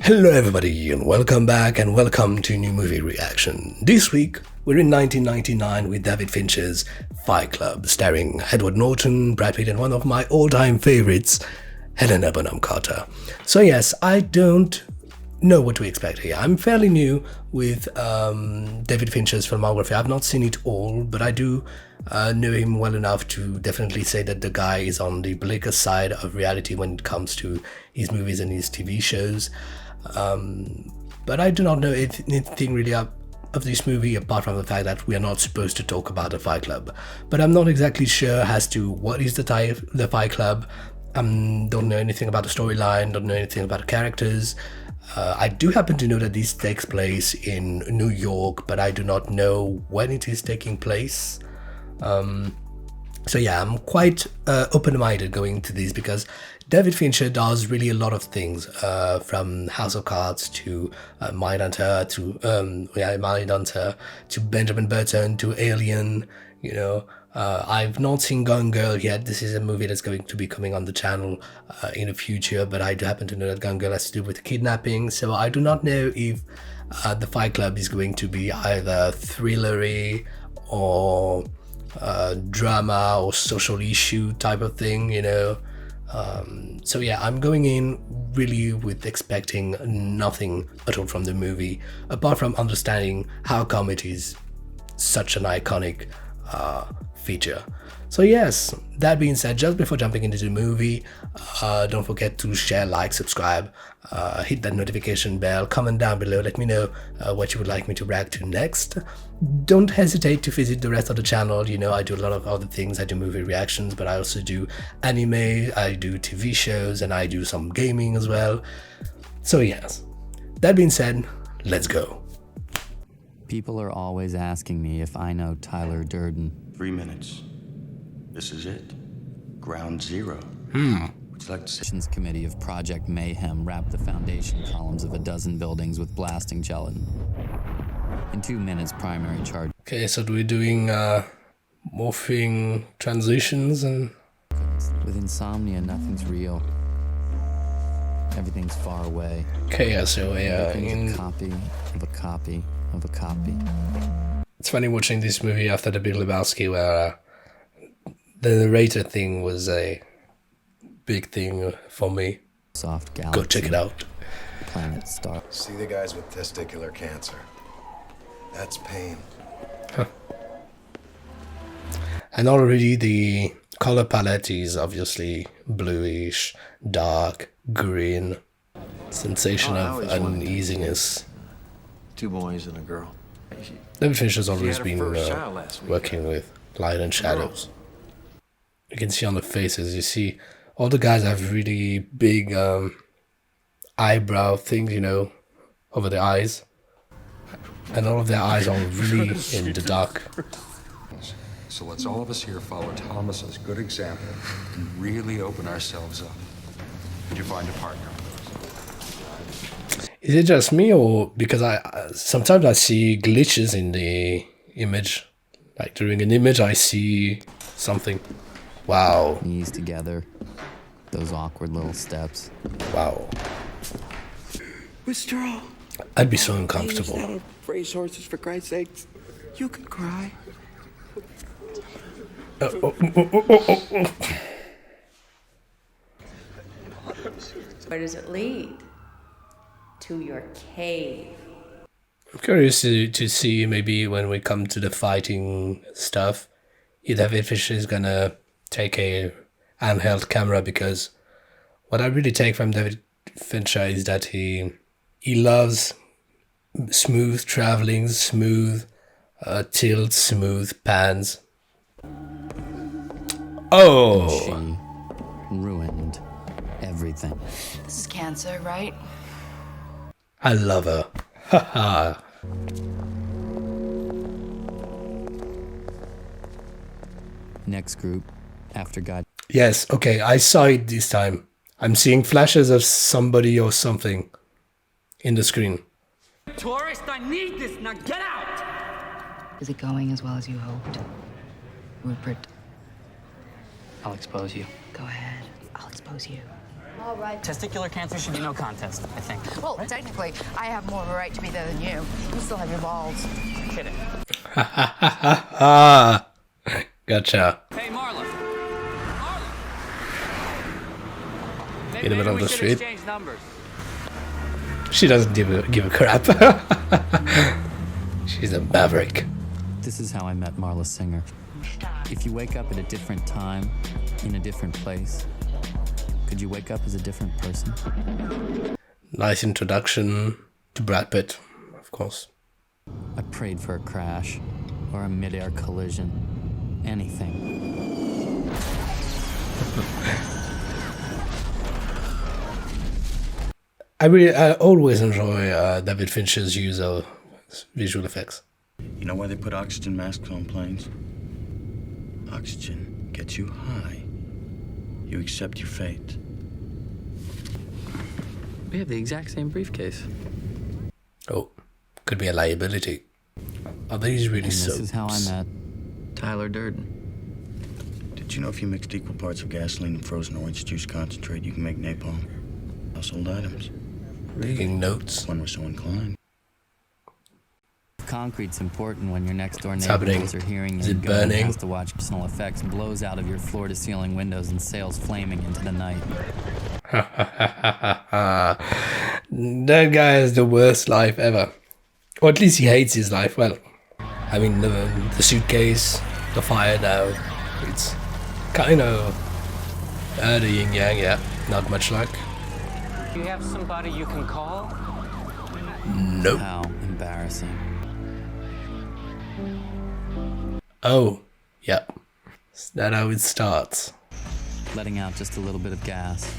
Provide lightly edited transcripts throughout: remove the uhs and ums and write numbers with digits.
Hello everybody and welcome back and welcome to New Movie Reaction. This week we're in 1999 with David Fincher's Fight Club, starring Edward Norton, Brad Pitt and one of my all-time favorites, Helena Bonham Carter. So yes, I don't know what to expect here. I'm fairly new with David Fincher's filmography. I've not seen it all, but I do know him well enough to definitely say that the guy is on the bleaker side of reality when it comes to his movies and his TV shows. But I do not know anything really of this movie apart from the fact that we are not supposed to talk about the Fight Club. But I'm not exactly sure as to what is the Fight Club. Don't know anything about the storyline, don't know anything about the characters. I do happen to know that this takes place in New York, but I do not know when it is taking place. So yeah, I'm quite open-minded going into this because David Fincher does really a lot of things, from House of Cards to Mindhunter to Benjamin Button to Alien. You know, I've not seen Gone Girl yet. This is a movie that's going to be coming on the channel in the future, but I do happen to know that Gone Girl has to do with kidnapping. So I do not know if the Fight Club is going to be either thrillery or drama or social issue type of thing, you know. So yeah, I'm going in really with expecting nothing at all from the movie, apart from understanding how come it is such an iconic feature. So yes, that being said, just before jumping into the movie, don't forget to share, like, subscribe, hit that notification bell, comment down below, let me know what you would like me to react to next. Don't hesitate to visit the rest of the channel. You know, I do a lot of other things. I do movie reactions, but I also do anime, I do TV shows, and I do some gaming as well. So yes, that being said, let's go. People are always asking me if I know Tyler Durden. 3 minutes. This is it. Ground zero. Would you like to say? Committee of Project Mayhem wrapped the foundation columns of a dozen buildings with blasting gelatin. In 2 minutes, primary charge. Okay, so we're doing morphing transitions and... With insomnia, nothing's real. Everything's far away. Okay, yeah, so Everything's a copy of a copy of a copy. It's funny watching this movie after The Big Lebowski, where the narrator thing was a big thing for me. Soft galaxy. Go check it out. Planet star. See the guys with testicular cancer. That's pain. Huh. And already the color palette is obviously bluish, dark, green. Sensation of uneasiness. 2 boys and a girl. David Fincher's always been working with light and shadows. You can see on the faces, you see all the guys have really big eyebrow things, you know, over their eyes. And all of their eyes are really in the dark. So let's all of us here follow Thomas's good example and really open ourselves up. Did you find a partner? Is it just me, or because sometimes I see glitches in the image? Like during an image I see something. Wow. Knees together. Those awkward little steps. Wow. Withdraw. I'd be so uncomfortable. Not race horses, for Christ's sakes. You can cry. Where does it lead? To your cave. I'm curious to see maybe when we come to the fighting stuff, if David Fincher is gonna take a handheld camera, because what I really take from David Fincher is that he loves smooth traveling, smooth tilts, smooth pans. Oh! She ruined everything. This is cancer, right? I love her. Haha. Next group, after God. Yes, okay, I saw it this time. I'm seeing flashes of somebody or something in the screen. Tourist, I need this. Now get out! Is it going as well as you hoped? Rupert, I'll expose you. go ahead. I'll expose you. All right. Testicular cancer should be no contest, I think. Well, technically, I have more of a right to be there than you. You still have your balls. Kidding. Gotcha. Hey, Marla. Marla! In the middle of the street. Exchange numbers. She doesn't give a crap. She's a maverick. This is how I met Marla Singer. If you wake up at a different time, in a different place, could you wake up as a different person? Nice introduction to Brad Pitt, of course. I prayed for a crash or a mid-air collision. Anything. I always enjoy David Fincher's use of visual effects. You know why they put oxygen masks on planes? Oxygen gets you high. You accept your fate. We have the exact same briefcase. Oh, could be a liability. Are these really And so? this is how I met Tyler Durden. Did you know if you mixed equal parts of gasoline and frozen orange juice concentrate, you can make napalm? Household items. Taking notes. When we're so inclined. Concrete's important when your next door What's neighbors happening? are hearing Is you it go and burning? has to watch personal effects blows out of your floor-to-ceiling windows and sails flaming into the night. That guy has the worst life ever. Or at least he hates his life. Well, I mean, the suitcase, the fire now. It's kind of the yin yang, yeah. Not much luck. You have somebody you can call? Nope. How embarrassing. Oh, yep. Is that how it starts? Letting out just a little bit of gas.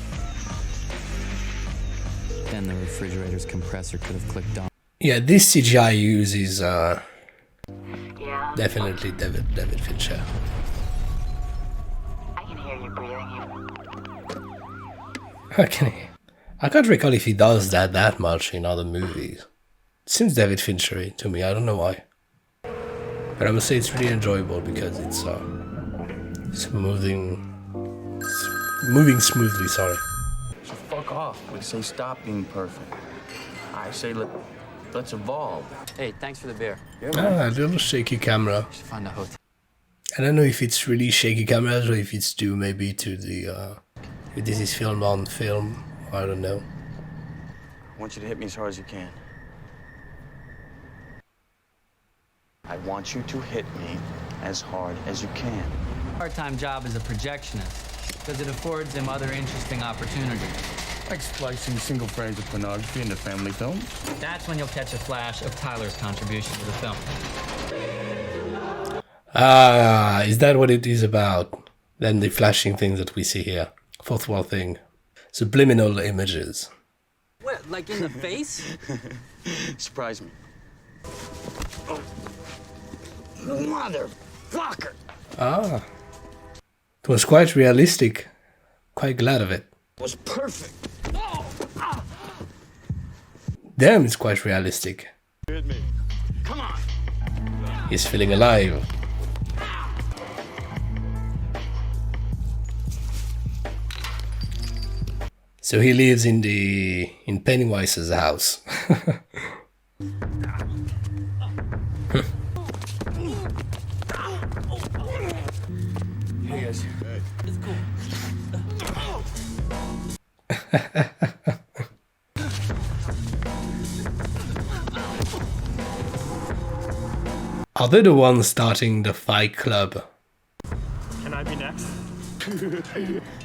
Then the refrigerator's compressor could have clicked on. Yeah, this CGI use is definitely David Fincher. I can hear you breathing. I can't recall if he does that much in other movies. It seems David Fincher to me. I don't know why, but I must say it's really enjoyable because it's moving smoothly. Sorry. So fuck off. We say stop being perfect. I say let's evolve. Hey, thanks for the beer. A little shaky camera. Should find a hotel. I don't know if it's really shaky cameras or if it's due maybe to the if this is filmed on film. I don't know. I want you to hit me as hard as you can. I want you to hit me as hard as you can. Part-time job as a projectionist because it affords him other interesting opportunities. Like splicing single frames of pornography into family films. That's when you'll catch a flash of Tyler's contribution to the film. Ah, is that what it is about? Then the flashing things that we see here. Fourth wall thing. Subliminal images. What, like in the face? Surprise me. Motherfucker! Ah. It was quite realistic. Quite glad of it. It was perfect. Damn, it's quite realistic. Hit me. Come on. He's feeling alive. So he lives in Pennywise's house. Hey guys. It's cool. Are they the ones starting the Fight Club? Can I be next?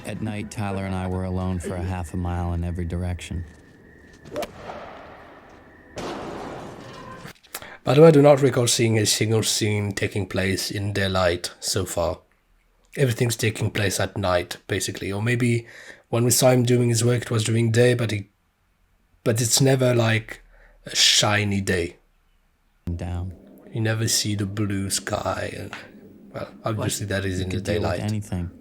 At night, Tyler and I were alone for a half a mile in every direction. By the way, I do not recall seeing a single scene taking place in daylight so far. Everything's taking place at night, basically. Or maybe when we saw him doing his work, it was during day, but it's never like a shiny day. Down. You never see the blue sky. And, well, obviously that is in the Could deal with daylight. anything.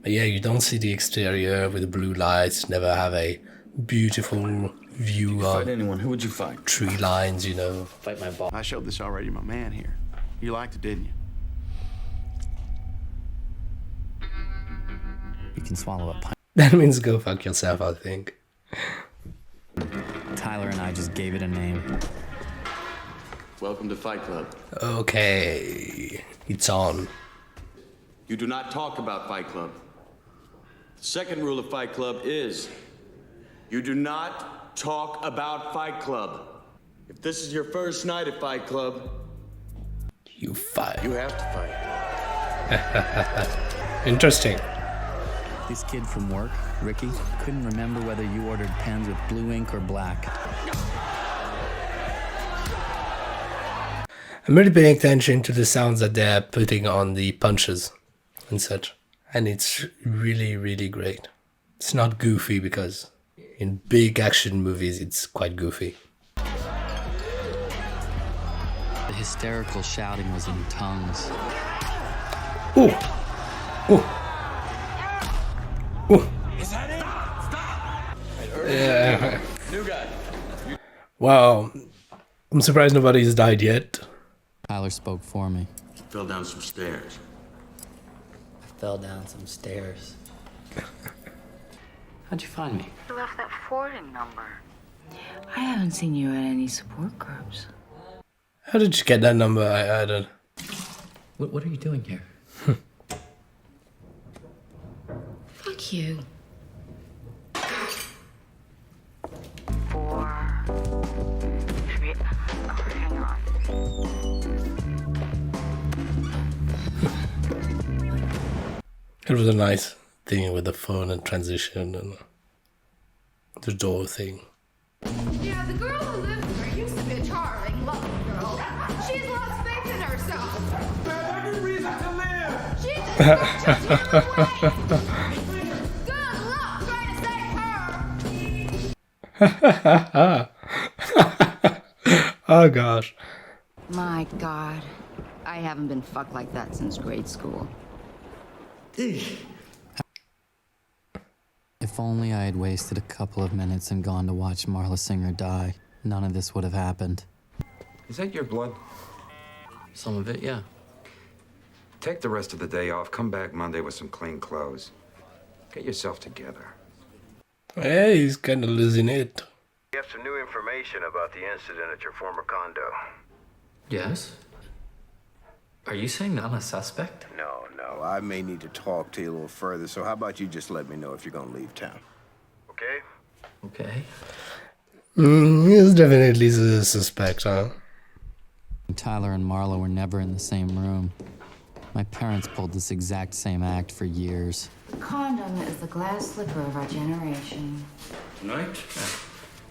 But yeah, you don't see the exterior with the blue lights. Never have a beautiful view Fight of anyone, who would you fight? tree lines, you know. Fight my ball. I showed this already to my man here. You liked it, didn't you? You can swallow a pint. That means go fuck yourself, I think. Tyler and I just gave it a name. Welcome to Fight Club. Okay, it's on. You do not talk about Fight Club. The second rule of Fight Club is you do not talk about Fight Club. If this is your first night at Fight Club, you fight. You have to fight. Interesting. This kid from work, Ricky, couldn't remember whether you ordered pens with blue ink or black. I'm really paying attention to the sounds that they're putting on the punches and such. And it's really, really great. It's not goofy because in big action movies it's quite goofy. The hysterical shouting was in tongues. Ooh! Ooh! Ooh! Is that it? Stop! Yeah. New guy. Wow. I'm surprised nobody's died yet. Tyler spoke for me. Fell down some stairs. I fell down some stairs. How'd you find me? You left that forwarding number. I haven't seen you at any support groups. How did you get that number? I don't... What are you doing here? Fuck you. 4, 3. Oh, hang on. It was a nice thing with the phone and transition and the door thing. Yeah, the girl who lives there used to be a charming, lovely girl. She's lost faith in herself. There's every reason to live. She just her way. Good luck trying to save her. Oh gosh. My God, I haven't been fucked like that since grade school. If only I had wasted a couple of minutes and gone to watch Marla Singer die, none of this would have happened. Is that your blood? Some of it, yeah. Take the rest of the day off. Come back Monday with some clean clothes. Get yourself together. Hey, he's kind of losing it. We have some new information about the incident at your former condo. Yes? Are you saying I'm a suspect? No. I may need to talk to you a little further, so how about you just let me know if you're gonna leave town? Okay? Okay. He's definitely a suspect, huh? Tyler and Marla were never in the same room. My parents pulled this exact same act for years. Condom is the glass slipper of our generation. Tonight,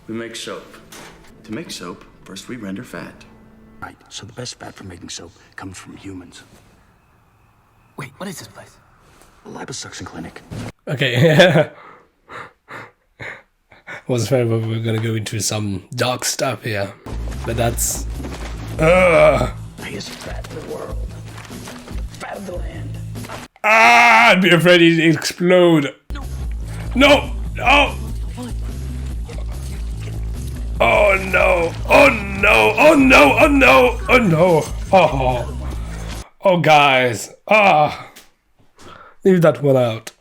we make soap. To make soap, first we render fat. Right, so the best fat for making soap comes from humans. Wait, what is this place? A liposuction clinic. Okay. Wasn't fair, but we're gonna go into some dark stuff here. But that's... Biggest fat in the world. Fat of the land. Ah! I'd be afraid he'd explode. No! Oh! Oh no! Oh no! Oh no! Oh no! Oh no! Oh! Oh guys! Ah! Leave that one out.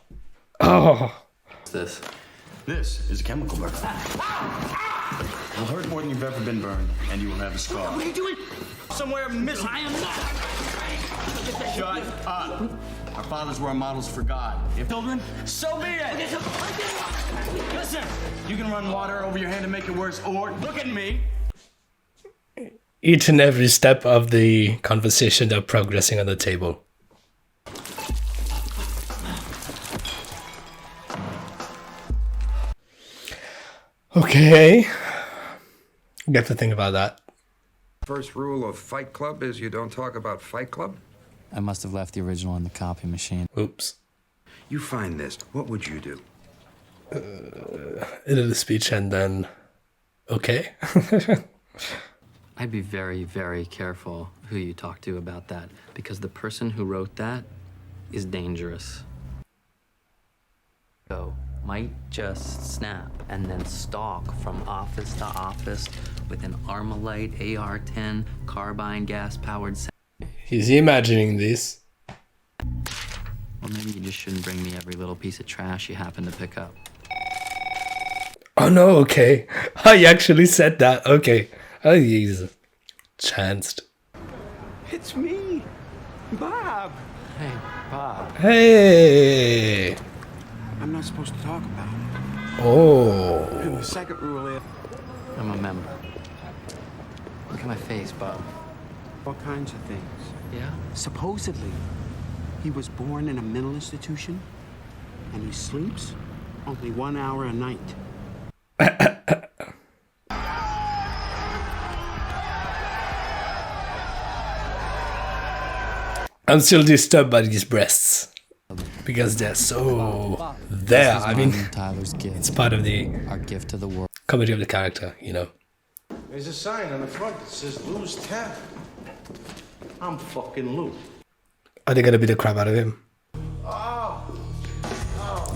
Oh! What's this? This is a chemical burn. It'll hurt more than you've ever been burned, and you will have a scar. What are you doing? Somewhere missing. I am not. Shut up. Our fathers were our models for God. If children, so be it. Listen, you can run water over your hand to make it worse, or look at me. Each and every step of the conversation they're progressing on the table. Okay. Get to think about that. First rule of Fight Club is you don't talk about Fight Club. I must have left the original in the copy machine. Oops. You find this, what would you do? A little speech and then... Okay. I'd be very, very careful who you talk to about that, because the person who wrote that is dangerous. So, might just snap and then stalk from office to office with an Armalite AR-10 carbine gas-powered... Is he imagining this? Well, maybe you just shouldn't bring me every little piece of trash you happen to pick up. Oh no, okay. I actually said that. Okay. Oh, he's chanced. It's me, Bob. Hey, Bob. Hey. I'm not supposed to talk about it. Oh. And the second rule is I'm a member. Look at my face, Bob. all kinds of things. Yeah? Supposedly, he was born in a mental institution, and he sleeps only 1 hour a night. I'm still disturbed by these breasts because they're so there. I mean, Tyler's gift. it's part of the Our gift to the world. comedy of the character, you know. There's a sign on the front that says Lou's Tap. I'm fucking Lou. Are they gonna beat the crap out of him?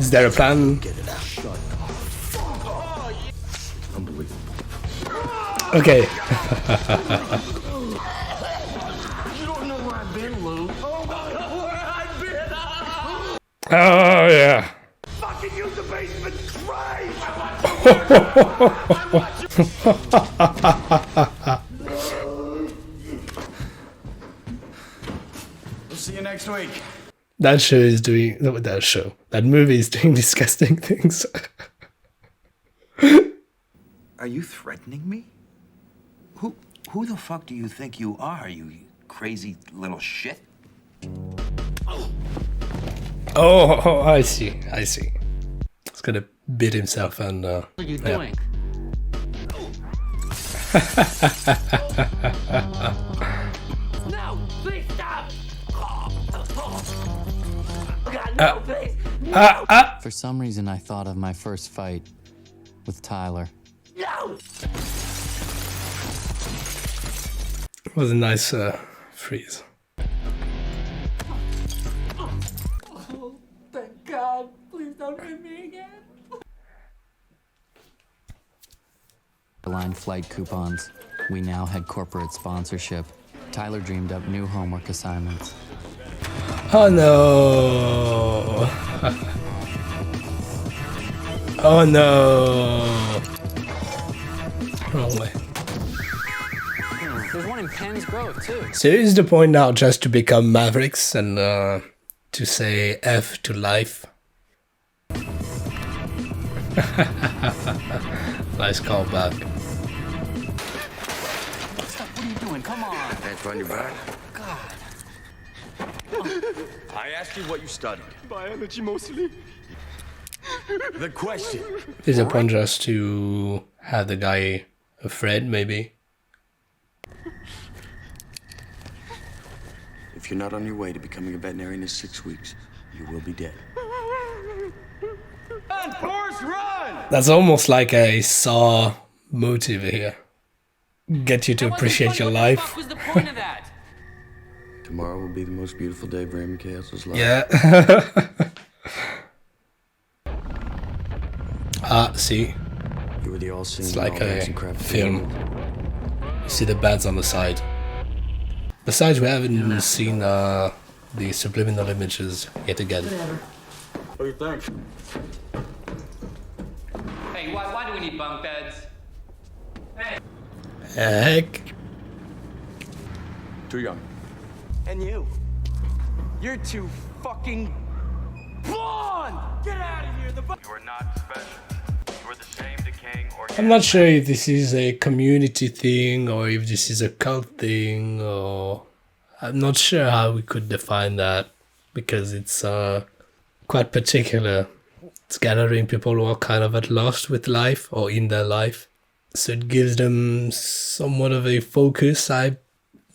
Is there a plan? Get it out. Shut up. Unbelievable. Okay. You don't know where I've been, Lou. Oh, where I've been. Oh yeah. Fucking use the basement. Christ. We'll see you next week. That show is doing that movie is doing disgusting things. Are you threatening me? Who the fuck do you think you are, you crazy little shit? Oh, I see. He's gonna beat himself and What are you doing? No, please stop. God, no, please. For some reason, I thought of my first fight with Tyler. No. It was a nice freeze. Thank God. Please don't hit me again. Airline flight coupons. We now had corporate sponsorship. Tyler dreamed up new homework assignments. Oh no! Oh no! Wrong way. There's one in Penn's Grove, too. So is the point now just to become Mavericks and to say F to life? Nice callback. What are you doing? Come on. Hands on your back. God. I asked you what you studied. Biology mostly. The question. Is the point just to have the guy afraid, maybe? If you're not on your way to becoming a veterinarian in 6 weeks, you will be dead. Run, Forrest, run! That's almost like a Saw motive here. Get you to appreciate your life. What the fuck was the point of that? Tomorrow will be the most beautiful day of Raymond Castle's life. Yeah. See? You were the all-seeing, It's like a all-dancing crap film. You see the beds on the side. Besides, we haven't seen the subliminal images yet again. What do you think? Hey, why do we need bunk beds? Hey. Heck. Too young. And you're too fucking blonde! Get out of here! You are not special. You are the same decaying organic. I'm not sure if this is a community thing or if this is a cult thing, or I'm not sure how we could define that because it's quite particular. It's gathering people who are kind of at lost with life or in their life. So it gives them somewhat of a focus, I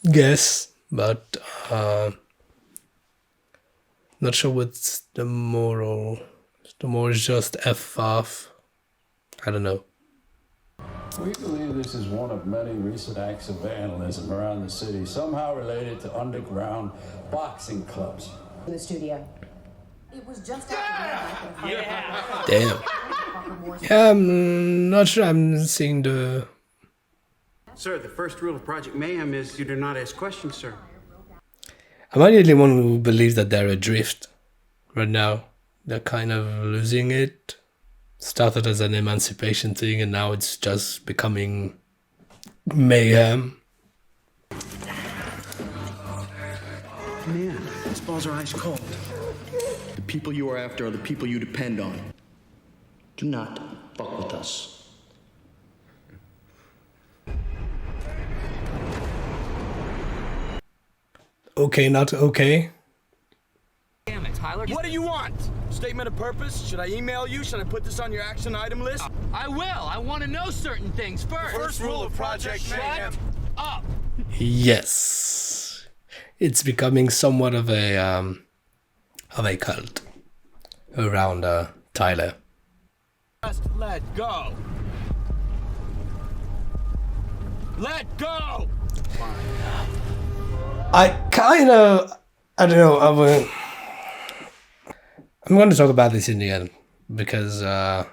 guess, but not sure what's the moral. The moral is just F off. I don't know. We believe this is one of many recent acts of vandalism around the city, somehow related to underground boxing clubs. In the studio. It was just after Damn. Yeah, I'm not sure I'm seeing the... Sir, the first rule of Project Mayhem is you do not ask questions, sir. Am I the only one who believes that they're adrift? right now. They're kind of losing it. Started as an emancipation thing and now it's just becoming mayhem. Man, these balls are ice cold. The people you are after are the people you depend on. Do not fuck with us. Okay, not okay. Damn it, Tyler. What do you want? Statement of purpose? Should I email you? Should I put this on your action item list? I will. I want to know certain things first. First rule of Project Mayhem. Shut up. Yes. It's becoming somewhat of a cult around Tyler. Just let go. Let go. I don't know, I'm going to talk about this in the end because I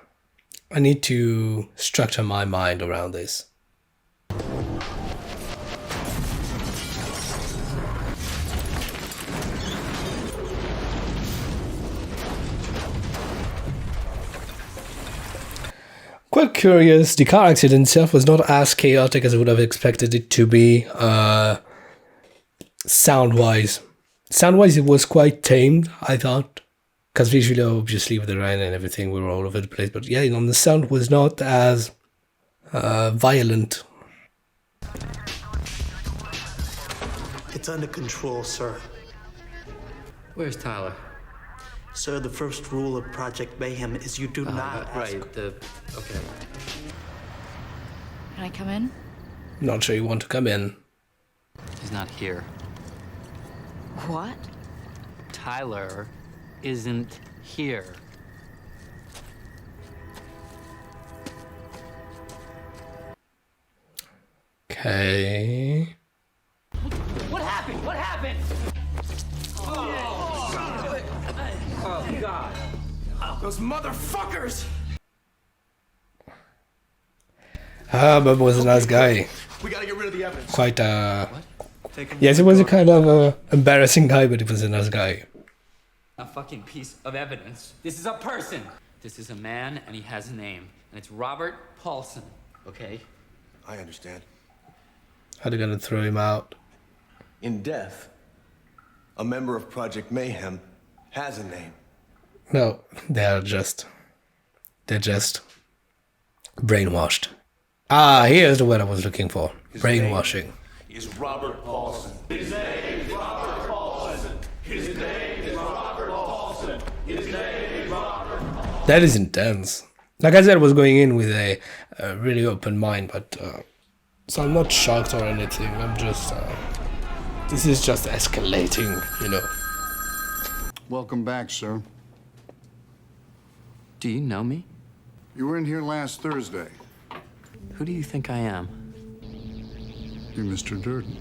need to structure my mind around this. Quite curious, the car accident itself was not as chaotic as I would have expected it to be. Sound-wise, it was quite tamed, I thought. Because visually, obviously, with the rain and everything, we were all over the place. But yeah, the sound was not as violent. It's under control, sir. Where's Tyler? Sir, the first rule of Project Mayhem is you do not ask. Right, okay. Can I come in? Not sure you want to come in. He's not here. What? Tyler isn't here. Okay. What happened? What happened? Oh, God. Those motherfuckers! Bob was a nice guy. We gotta get rid of the evidence. Quite, yes, it was a kind of embarrassing guy, but he was a nice guy. A fucking piece of evidence. This is a person. This is a man, and he has a name, and it's Robert Paulson, okay? I understand. How are they gonna throw him out? In death, a member of Project Mayhem has a name. No, they're just brainwashed. Ah, here's the word I was looking for. Brainwashing. Is Robert Paulson. His name is Robert Paulson. His name is Robert Paulson. His name is Robert Paulson. That is intense. Like I said, I was going in with a really open mind, but so I'm not shocked or anything. I'm just this is just escalating, you know. Welcome back, sir. Do you know me? You were in here last Thursday. Who do you think I am? You're Mr. Durden.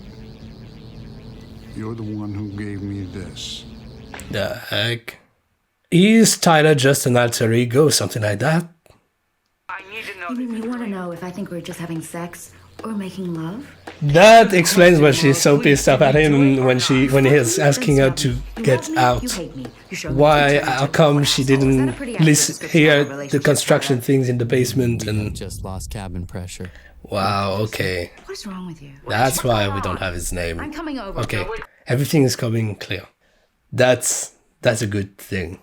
You're the one who gave me this. The heck? Is Tyler just an alter ego, something like that? You mean you want to know if I think we're just having sex or making love? That explains why she's so pissed off at him when he's asking her to get out. Why? How come she didn't hear the construction things in the basement and just lost cabin pressure? Wow. Okay. What's wrong with you? That's why we don't have his name. I'm coming over. Okay. Everything is coming clear. That's a good thing.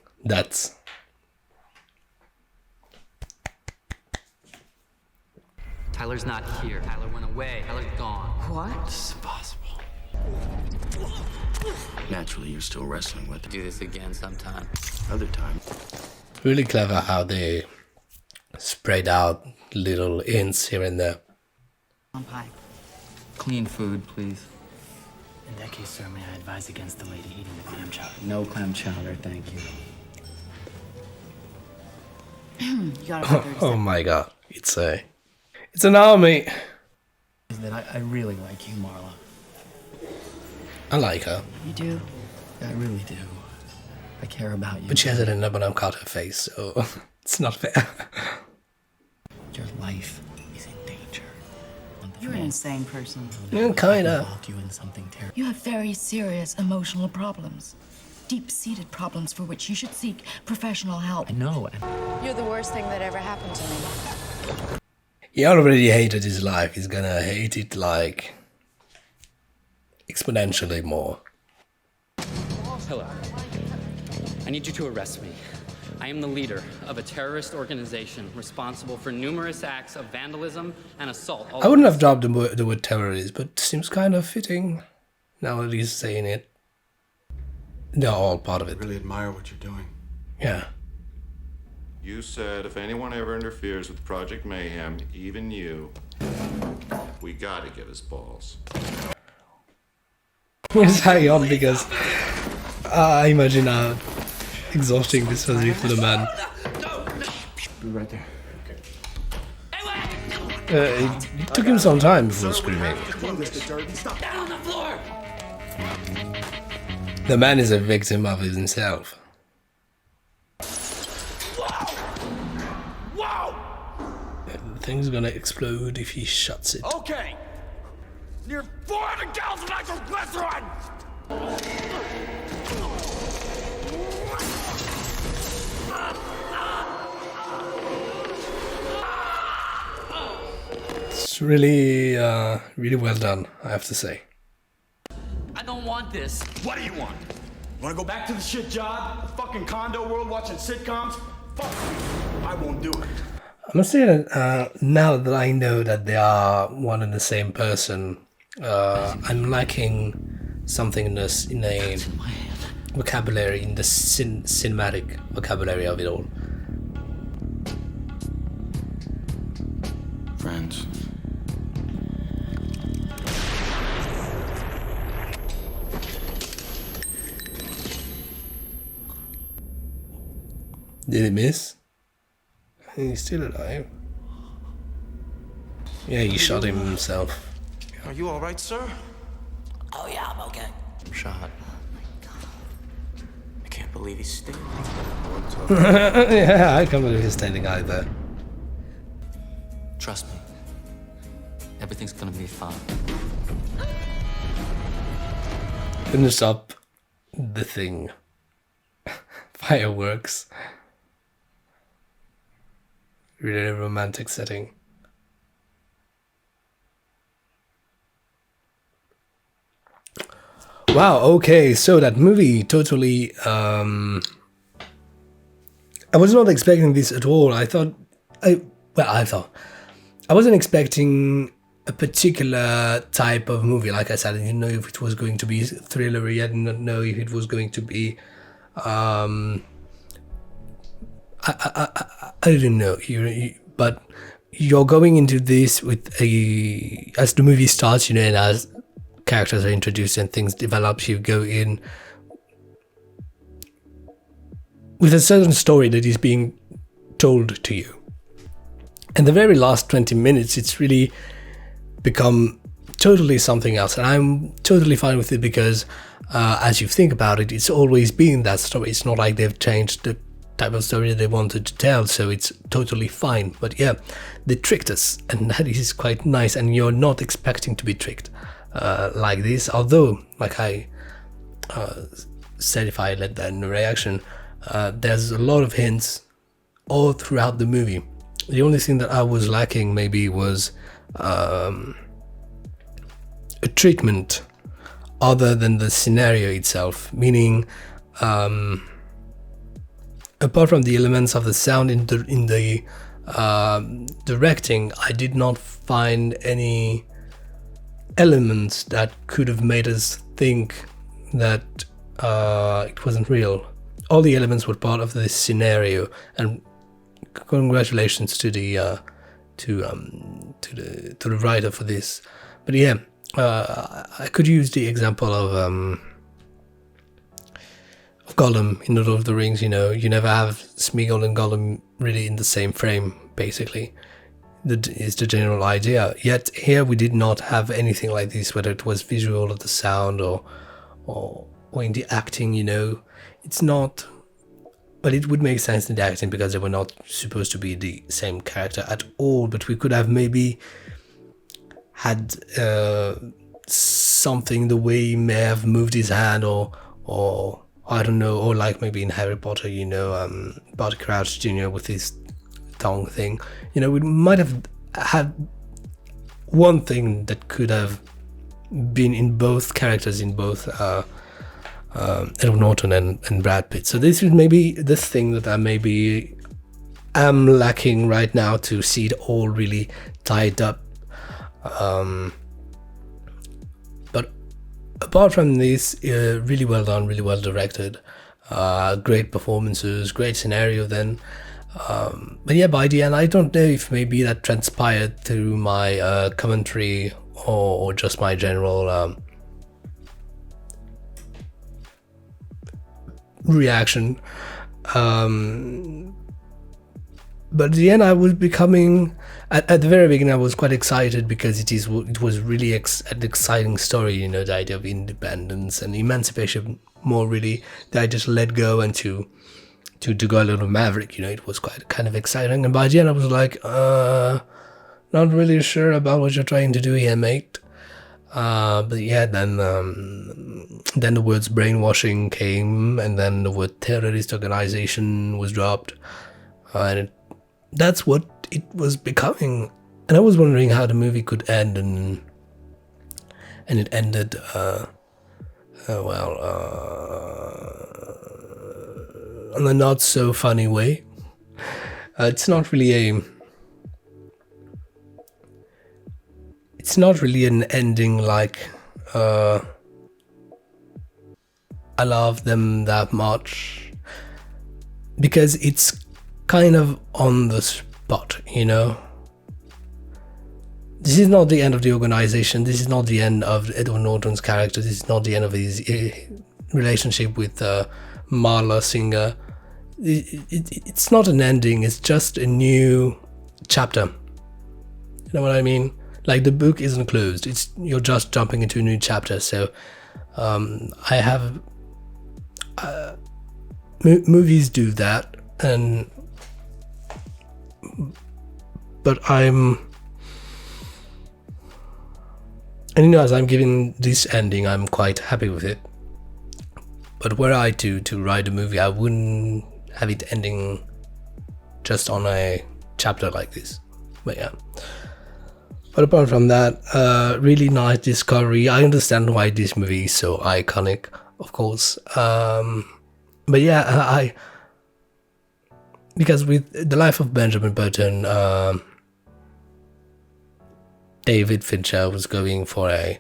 Tyler's not here. Tyler went away. Tyler's gone. What? This is impossible. Naturally, you're still wrestling with it. Do this again sometime. Other time. Really clever how they spread out little hints here and there. Pie. Clean food, please. In that case, sir, may I advise against the lady eating the clam chowder? No clam chowder, thank you. You got about 30 Oh my god. It's an army. Is that I really like you, Marla. I like her. You do? I really do. I care about you. But she has it in a Bonham Carter face, so it's not fair. Your life is in danger. You're an insane person. Kinda. You in something terrible. You have very serious emotional problems. deep-seated problems for which you should seek professional help. I know. You're the worst thing that ever happened to me. He already hated his life. He's gonna hate it like exponentially more. Hello. I need you to arrest me. I am the leader of a terrorist organization responsible for numerous acts of vandalism and assault. I wouldn't have dropped the word terrorist, but seems kind of fitting now that he's saying it. They're all part of it. I really admire what you're doing. Yeah. You said if anyone ever interferes with Project Mayhem, even you, we gotta get his balls. It's hanging on because I imagine how exhausting this was for the man. Be right there. It took him some time before screaming. Down on the floor! The man is a victim of himself. Wow! The thing's gonna explode if he shuts it. Okay! Near 400 gallons of nitroglycerin! It's really, really well done, I have to say. I don't want this. What do you want? Wanna go back to the shit job? The fucking condo world watching sitcoms? Fuck you. I won't do it. I must say that now that I know that they are one and the same person, I'm lacking something in a vocabulary, in the cinematic vocabulary of it all. Friends. Did he miss? He's still alive. Yeah, he shot himself. Are you all right, sir? Oh, yeah, I'm okay. I'm shot. I can't believe he's standing. Yeah, I can't believe he's standing either. Trust me. Everything's gonna be fine. Finish up the thing. Fireworks. Really romantic setting. Wow, okay, so that movie totally I was not expecting this at all. I wasn't expecting a particular type of movie. Like I said, I didn't know if it was going to be thrillery. I did not know if it was going to be I didn't know, but you're going into this with as the movie starts, and as characters are introduced and things develop, you go in with a certain story that is being told to you. And the very last 20 minutes, it's really become totally something else, and I'm totally fine with it because as you think about it, it's always been that story. It's not like they've changed the type of story they wanted to tell, so it's totally fine. But yeah, they tricked us, and that is quite nice, and you're not expecting to be tricked like this. Although, like I said, if I let that in the reaction, there's a lot of hints all throughout the movie. The only thing that I was lacking maybe was a treatment other than the scenario itself, meaning apart from the elements of the sound in the directing, I did not find any elements that could have made us think that it wasn't real. All the elements were part of this scenario, and congratulations to the writer for this. But yeah, I could use the example of Gollum in Lord of the Rings. You never have Smeagol and Gollum really in the same frame, basically. That is the general idea. Yet here we did not have anything like this, whether it was visual or the sound or in the acting. It's not. But it would make sense in the acting because they were not supposed to be the same character at all. But we could have maybe had something, the way he may have moved his hand or I don't know, or like maybe in Harry Potter, Barty Crouch Jr. with his tongue thing. We might have had one thing that could have been in both characters, in both Edward Norton and Brad Pitt. So this is maybe this thing that I maybe am lacking right now, to see it all really tied up. But apart from this, really well done, really well directed, great performances, great scenario then. But yeah, by the end, I don't know if maybe that transpired through my commentary or just my general reaction. But at the end, I was becoming, at the very beginning, I was quite excited because it was really an exciting story, the idea of independence and emancipation, more really, that I just let go and to go a little maverick, it was quite kind of exciting. And by the end, I was like, not really sure about what you're trying to do here, mate. But yeah, then the words brainwashing came, and then the word terrorist organization was dropped, and that's what it was becoming. And I was wondering how the movie could end, and it ended in a not so funny way. It's not really an ending like I love them that much, because it's kind of on the spot, This is not the end of the organization. This is not the end of Edward Norton's character. This is not the end of his relationship with Marla Singer. It's not an ending. It's just a new chapter. You know what I mean? Like, the book isn't closed. You're just jumping into a new chapter. So I have movies do that, but as I'm giving this ending, I'm quite happy with it. But were I to write a movie, I wouldn't have it ending just on a chapter like this. But yeah. But apart from that, really nice discovery. I understand why this movie is so iconic, of course. But yeah, because with The Life of Benjamin Button, David Fincher was going for a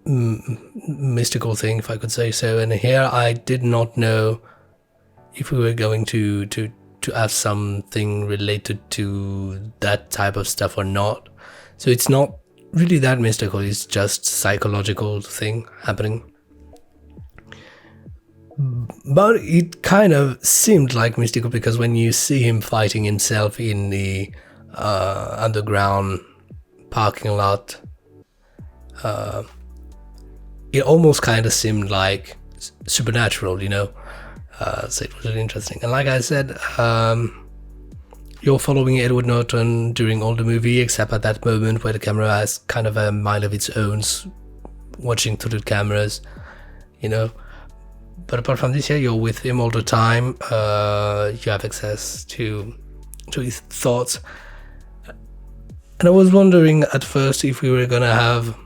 mystical thing, if I could say so. And here I did not know if we were going to have something related to that type of stuff or not. So it's not really that mystical, it's just psychological thing happening. But it kind of seemed like mystical, because when you see him fighting himself in the underground parking lot, it almost kind of seemed like supernatural, so it was really interesting. And like I said, you're following Edward Norton during all the movie, except at that moment where the camera has kind of a mind of its own, watching through the cameras, But apart from this, you're with him all the time. You have access to his thoughts. And I was wondering at first if we were gonna have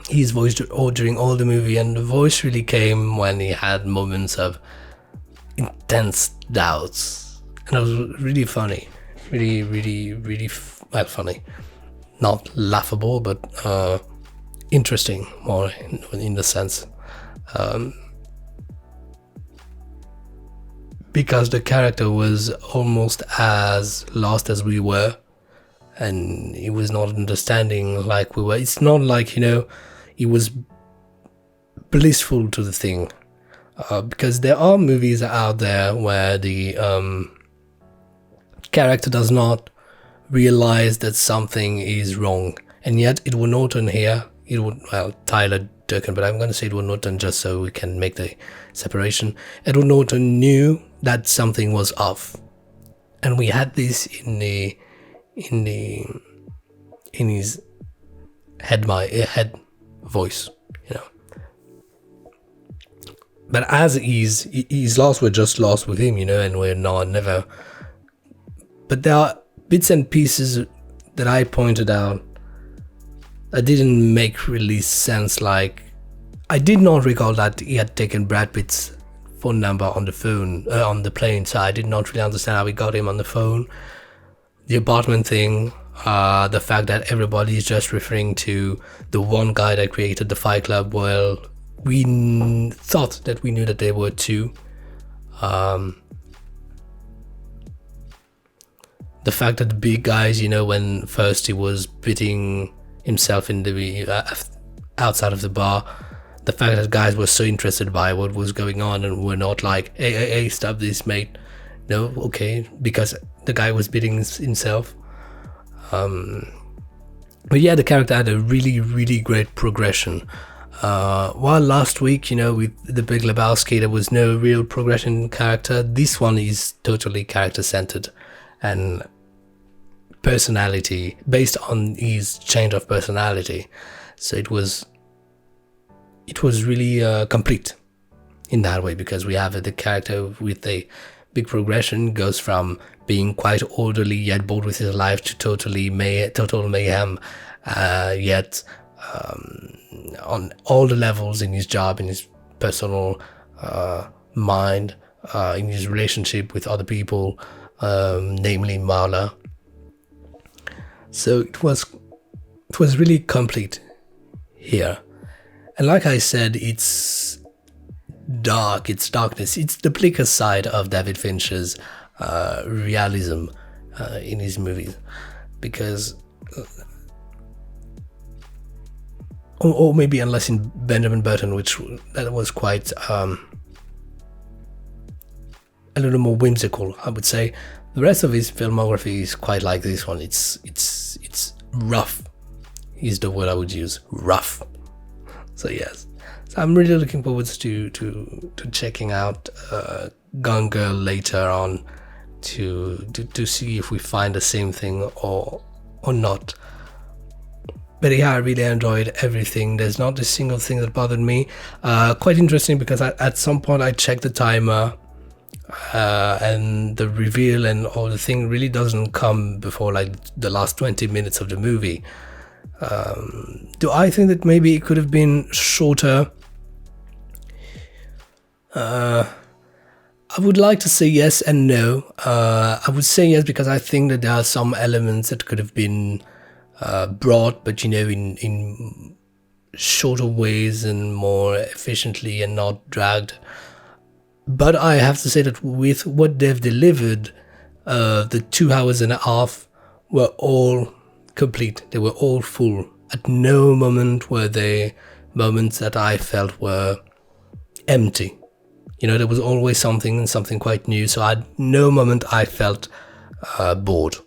his voice during all the movie, and the voice really came when he had moments of intense doubts, and it was really funny, really funny, not laughable, but interesting, more in the sense, because the character was almost as lost as we were, and he was not understanding like we were. It's not like, he was blissful to the thing, because there are movies out there where the character does not realize that something is wrong, and yet Edward Norton here, Tyler Durkin, but I'm going to say Edward Norton just so we can make the separation. Edward Norton knew that something was off, and we had this in his head voice, But as his loss were just lost with him, and we're not never. But there are bits and pieces that I pointed out that didn't make really sense. Like, I did not recall that he had taken Brad Pitt's phone number on the phone, on the plane, so I did not really understand how he got him on the phone. The apartment thing, the fact that everybody is just referring to the one guy that created the Fight Club. Well, we thought that we knew that there were two. The fact that the big guys, when first he was beating himself in the outside of the bar, the fact that guys were so interested by what was going on and were not like, hey, stop this, mate. No, okay, because the guy was beating himself. But yeah, the character had a really, really great progression. While last week, with The Big Lebowski, there was no real progression in character, this one is totally character-centered and personality, based on his change of personality. So it was really complete in that way, because we have the character with a big progression, goes from being quite orderly yet bored with his life to total mayhem, yet on all the levels, in his job, in his personal mind, in his relationship with other people, namely Marla. So it was really complete here. And like I said, it's dark, it's darkness, it's the bleaker side of David Fincher's realism in his movies, because or maybe unless in Benjamin Button, that was quite a little more whimsical, I would say. The rest of his filmography is quite like this one. It's rough is the word I would use, rough. So yes, so I'm really looking forward to checking out Gone Girl later on, to see if we find the same thing or not. But yeah, I really enjoyed everything. There's not a single thing that bothered me. Quite interesting, because at some point I checked the timer, and the reveal and all the thing really doesn't come before like the last 20 minutes of the movie. Do I think that maybe it could have been shorter? I would like to say yes and no. I would say yes because I think that there are some elements that could have been brought, but in shorter ways and more efficiently and not dragged. But I have to say that with what they've delivered, the 2 hours and a half were all complete. They were all full. At no moment were they moments that I felt were empty. There was always something quite new, so at no moment I felt bored.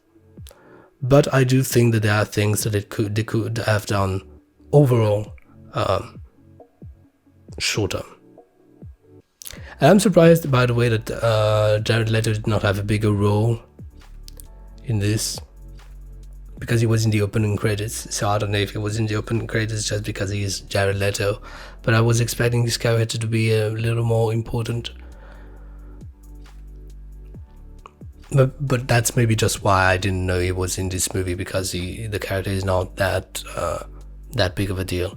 But I do think that there are things that they could have done overall shorter. And I'm surprised, by the way, that Jared Leto did not have a bigger role in this, because he was in the opening credits. So I don't know if he was in the opening credits just because he is Jared Leto, but I was expecting his character to be a little more important. But that's maybe just why I didn't know he was in this movie, because the character is not that big of a deal.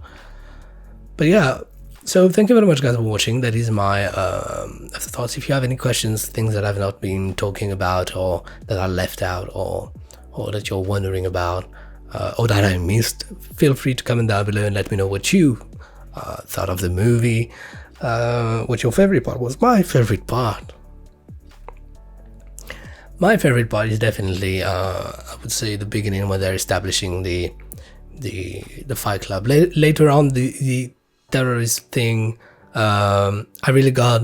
But yeah, so thank you very much, guys, for watching. That is my afterthoughts. If you have any questions, things that I've not been talking about, or that are left out, or that you're wondering about, or that I missed, feel free to comment down below and let me know what you thought of the movie, what your favorite part was. My favorite part is definitely, I would say, the beginning, when they're establishing the Fight Club. Later on, the terrorist thing, I really got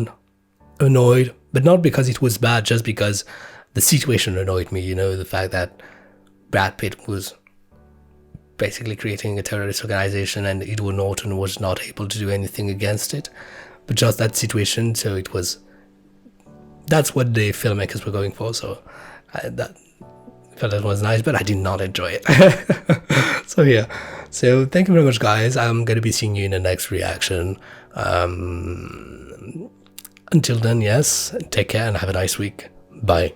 annoyed, but not because it was bad, just because the situation annoyed me. The fact that Brad Pitt was basically creating a terrorist organization and Edward Norton was not able to do anything against it, but just that situation. So that's what the filmmakers were going for. So I felt that was nice, but I did not enjoy it. So yeah, so thank you very much, guys. I'm gonna be seeing you in the next reaction. Until then, yes, take care and have a nice week. Bye.